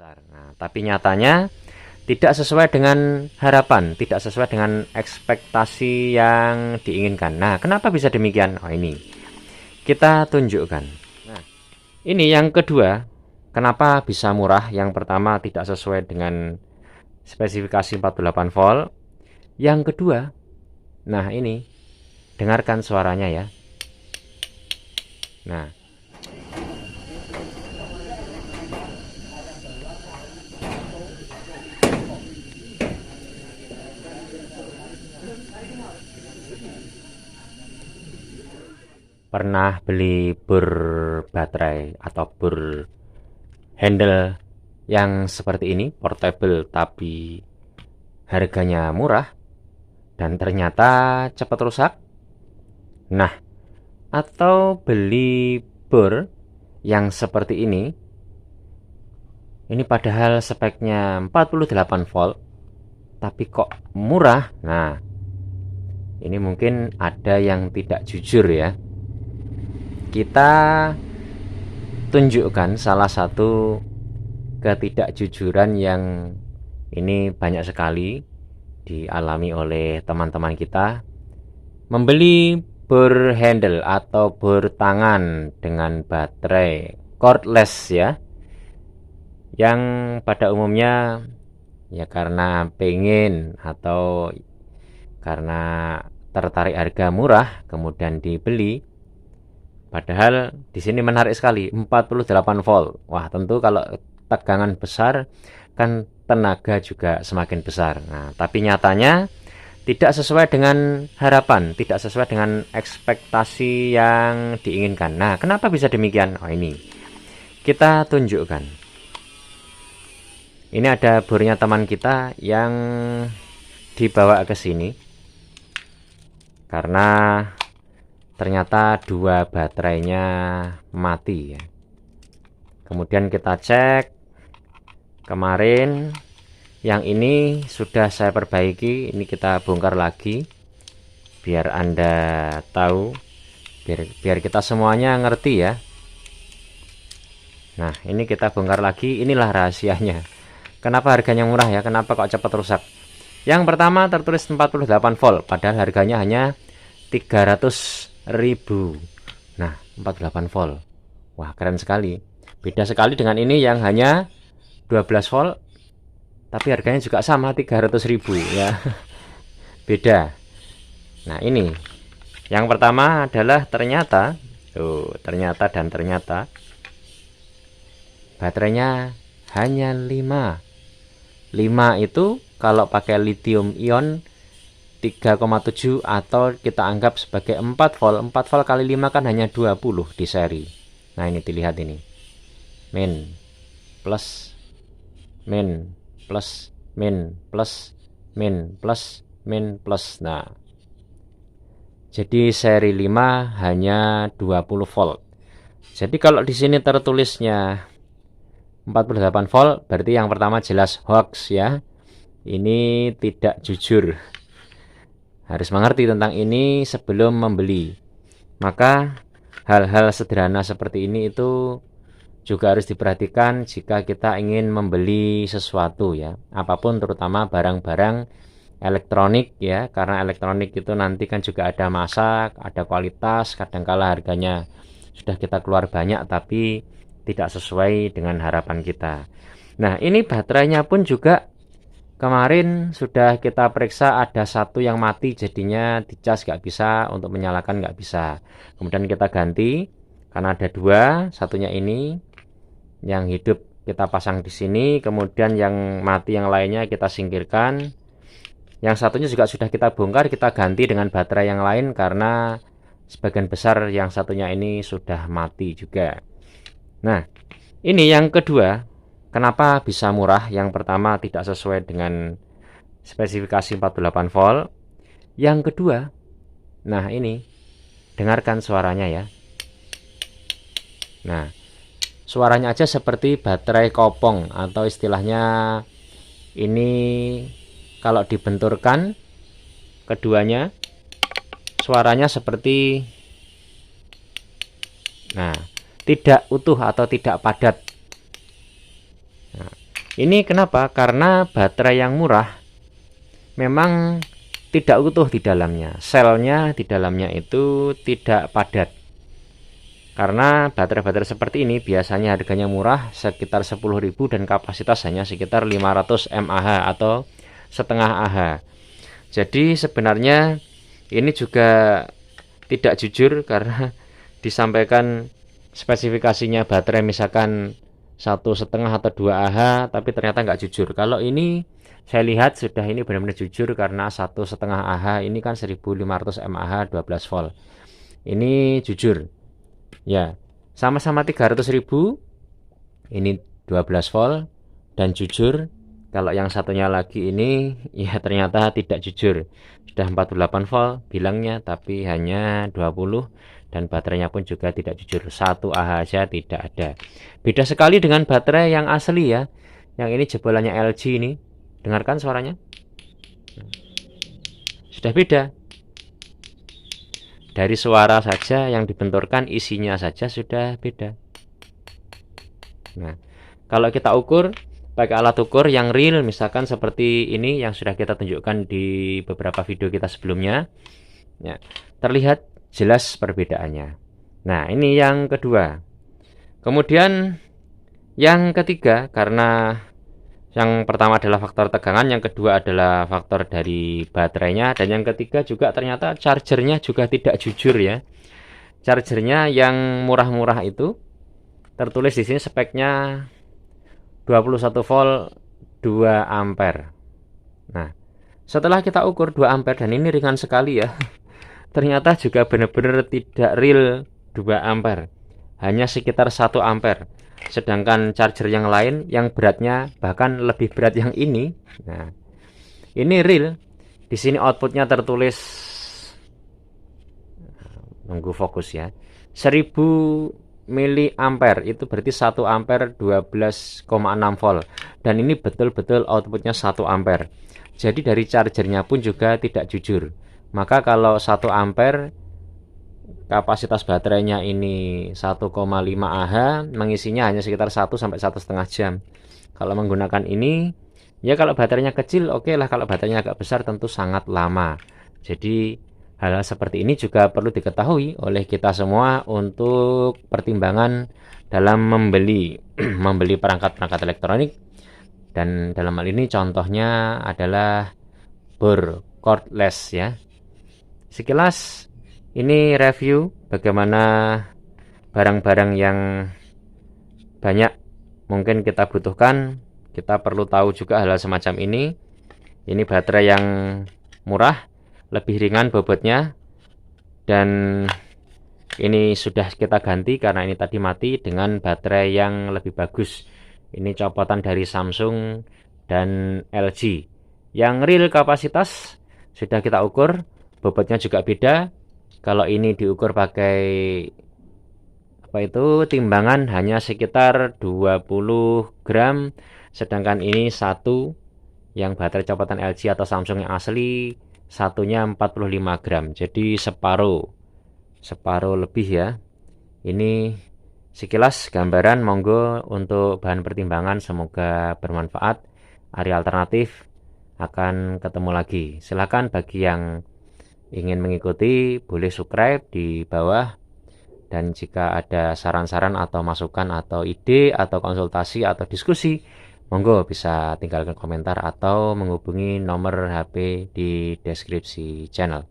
besar. Nah, tapi nyatanya tidak sesuai dengan harapan, tidak sesuai dengan ekspektasi yang diinginkan. Nah, kenapa bisa demikian? Oh, ini kita tunjukkan. Nah, ini yang kedua, kenapa bisa murah? Yang pertama tidak sesuai dengan spesifikasi 48 volt. Yang kedua, nah ini, dengarkan suaranya ya. Nah, pernah beli bor baterai atau bor handle yang seperti ini, portable tapi harganya murah dan ternyata cepat rusak? Nah, atau beli bor yang seperti ini padahal speknya 48 volt, tapi kok murah? Nah, ini mungkin ada yang tidak jujur ya. Kita tunjukkan salah satu ketidakjujuran yang ini banyak sekali dialami oleh teman-teman kita. Membeli bor handle atau bor tangan dengan baterai cordless ya, yang pada umumnya ya karena pengen atau karena tertarik harga murah kemudian dibeli. Padahal di sini menarik sekali, 48 volt. Wah, tentu kalau tegangan besar kan tenaga juga semakin besar. Nah, tapi nyatanya tidak sesuai dengan harapan, tidak sesuai dengan ekspektasi yang diinginkan. Nah, kenapa bisa demikian? Oh, ini kita tunjukkan. Ini ada bornya teman kita yang dibawa ke sini karena ternyata dua baterainya mati ya. Kemudian kita cek kemarin, yang ini sudah saya perbaiki. Ini kita bongkar lagi biar Anda tahu, biar kita semuanya ngerti ya. Nah, ini kita bongkar lagi. Inilah rahasianya, kenapa harganya murah ya, kenapa kok cepat rusak. Yang pertama tertulis 48 volt padahal harganya hanya 300.000. Nah, 48 volt. Wah, keren sekali. Beda sekali dengan ini yang hanya 12 volt tapi harganya juga sama 300.000 ya. Beda. Nah, ini yang pertama adalah ternyata baterainya hanya 5 itu kalau pakai lithium ion 3,7 atau kita anggap sebagai 4 volt. 4 volt kali 5 kan hanya 20 di seri. Nah, ini dilihat ini. Min plus min plus min plus min plus min plus. Nah, jadi seri 5 hanya 20 volt. Jadi kalau di sini tertulisnya 48 volt, berarti yang pertama jelas hoax ya. Ini tidak jujur. Harus mengerti tentang ini sebelum membeli. Maka hal-hal sederhana seperti ini itu juga harus diperhatikan jika kita ingin membeli sesuatu ya. Apapun, terutama barang-barang elektronik ya, karena elektronik itu nanti kan juga ada masa, ada kualitas, kadangkala harganya sudah kita keluar banyak tapi tidak sesuai dengan harapan kita. Nah, ini baterainya pun juga kemarin sudah kita periksa, ada satu yang mati, jadinya dicas nggak bisa, untuk menyalakan nggak bisa. Kemudian kita ganti karena ada dua, satunya ini yang hidup kita pasang di sini, kemudian yang mati yang lainnya kita singkirkan. Yang satunya juga sudah kita bongkar, kita ganti dengan baterai yang lain karena sebagian besar yang satunya ini sudah mati juga. Nah, ini yang kedua, kenapa bisa murah? Yang pertama tidak sesuai dengan spesifikasi 48 volt. Yang kedua, nah ini, dengarkan suaranya ya. Nah, suaranya aja seperti baterai kopong, atau istilahnya ini kalau dibenturkan keduanya suaranya seperti, nah, tidak utuh atau tidak padat. Nah, Ini kenapa? Karena baterai yang murah memang tidak utuh di dalamnya. Selnya di dalamnya itu tidak padat. Karena baterai-baterai seperti ini biasanya harganya murah sekitar 10.000 dan kapasitas hanya sekitar 500 mAh atau setengah Ah. Jadi sebenarnya ini juga tidak jujur karena disampaikan spesifikasinya baterai misalkan 1,5 atau 2 Ah, tapi ternyata nggak jujur. Kalau ini saya lihat sudah ini benar-benar jujur karena 1,5 Ah ini kan 1500 mAh 12 volt. Ini jujur. Ya, sama-sama 300.000, ini 12 volt dan jujur. Kalau yang satunya lagi ini ya ternyata tidak jujur. Sudah 48 volt bilangnya tapi hanya 20 dan baterainya pun juga tidak jujur. 1 Ah aja tidak ada. Beda sekali dengan baterai yang asli ya. Yang ini jebolannya LG ini. Dengarkan suaranya. Sudah beda. Dari suara saja yang dibenturkan, isinya saja sudah beda. Nah, kalau kita ukur pakai alat ukur yang real, misalkan seperti ini yang sudah kita tunjukkan di beberapa video kita sebelumnya, ya, terlihat jelas perbedaannya. Nah, ini yang kedua. Kemudian yang ketiga, karena yang pertama adalah faktor tegangan, yang kedua adalah faktor dari baterainya, dan yang ketiga juga ternyata chargernya juga tidak jujur ya. Chargernya yang murah-murah itu tertulis di sini speknya 21 volt 2 ampere. Nah, setelah kita ukur 2 ampere dan ini ringan sekali ya. Ternyata juga benar-benar tidak real 2 ampere. Hanya sekitar 1 ampere. Sedangkan charger yang lain yang beratnya bahkan lebih berat yang ini. Nah, ini real. Di sini outputnya tertulis, nunggu fokus ya, 1000 miliampere, itu berarti 1 ampere 12,6 volt. Dan ini betul-betul outputnya 1 ampere. Jadi dari chargernya pun juga tidak jujur. Maka kalau 1 ampere kapasitas baterainya ini 1,5 Ah, mengisinya hanya sekitar 1 sampai 1,5 jam. Kalau menggunakan ini, ya kalau baterainya kecil oke lah, kalau baterainya agak besar tentu sangat lama. Jadi hal seperti ini juga perlu diketahui oleh kita semua untuk pertimbangan dalam membeli membeli perangkat-perangkat elektronik. Dan dalam hal ini contohnya adalah board cordless ya. Sekilas ini review bagaimana barang-barang yang banyak mungkin kita butuhkan. Kita perlu tahu juga hal semacam ini. Ini baterai yang murah, lebih ringan bobotnya, dan ini sudah kita ganti karena ini tadi mati dengan baterai yang lebih bagus. Ini copotan dari Samsung dan LG. Yang real kapasitas sudah kita ukur, bobotnya juga beda. Kalau ini diukur pakai timbangan hanya sekitar 20 gram, sedangkan ini satu yang baterai copotan LG atau Samsung yang asli satunya 45 gram. Jadi separuh lebih ya. Ini sekilas gambaran, monggo untuk bahan pertimbangan, semoga bermanfaat. Area alternatif akan ketemu lagi. Silakan bagi yang ingin mengikuti boleh subscribe di bawah, dan jika ada saran-saran atau masukan atau ide atau konsultasi atau diskusi, monggo bisa tinggalkan komentar atau menghubungi nomor HP di deskripsi channel.